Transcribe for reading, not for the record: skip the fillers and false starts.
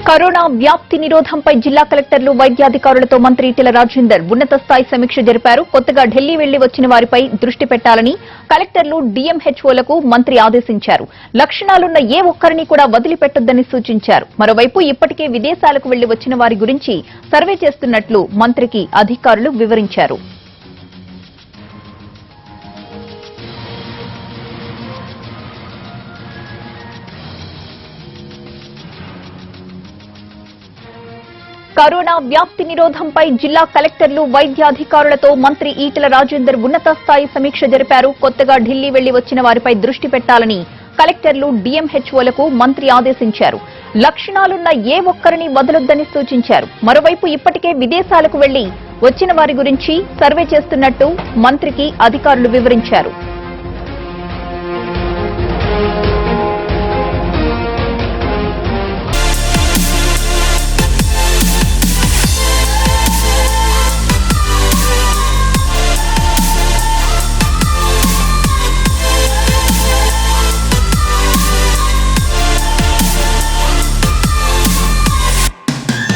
Corona వ్యాప్తి నిరోధంపై జిల్లా కలెక్టర్లు వైద్యాధికారులతో మంత్రి ఈటెల రాజేందర్ ఉన్నత స్థాయి సమీక్ష జరిపారు. కొత్తగా ఢిల్లీ వెళ్లి వచ్చిన వారిపై దృష్టి పెట్టాలని కలెక్టర్లు డీఎంహెచ్ఓలకు మంత్రి ఆదేశించారు. లక్షణాలున్న ఏ ఒక్కరిని కూడా వదిలిపెట్టొద్దని సూచించారు. మరోవైపు ఇప్పటికే విదేశాలకు వెళ్లి వచ్చిన వారి గురించి సర్వే చేస్తున్నట్లు మంత్రికి అధికారులు వివరించారు. కరోనా వ్యాప్తి నిరోధంపై జిల్లా కలెక్టర్లు వైద్యాధికారులతో మంత్రి ఈటెల రాజేందర్ ఉన్నత స్థాయి సమీక్ష జరిపారు. కొత్తగా ఢిల్లీ వెళ్లి వచ్చిన వారిపై దృష్టి పెట్టాలని కలెక్టర్లు డీఎంహెచ్ఓలకు మంత్రి ఆదేశించారు. లక్షణాలున్న ఏ ఒక్కరిని వదలొద్దని సూచించారు. మరోవైపు ఇప్పటికే విదేశాలకు వెళ్లి వచ్చిన వారి గురించి సర్వే చేస్తున్నట్టు మంత్రికి అధికారులు వివరించారు.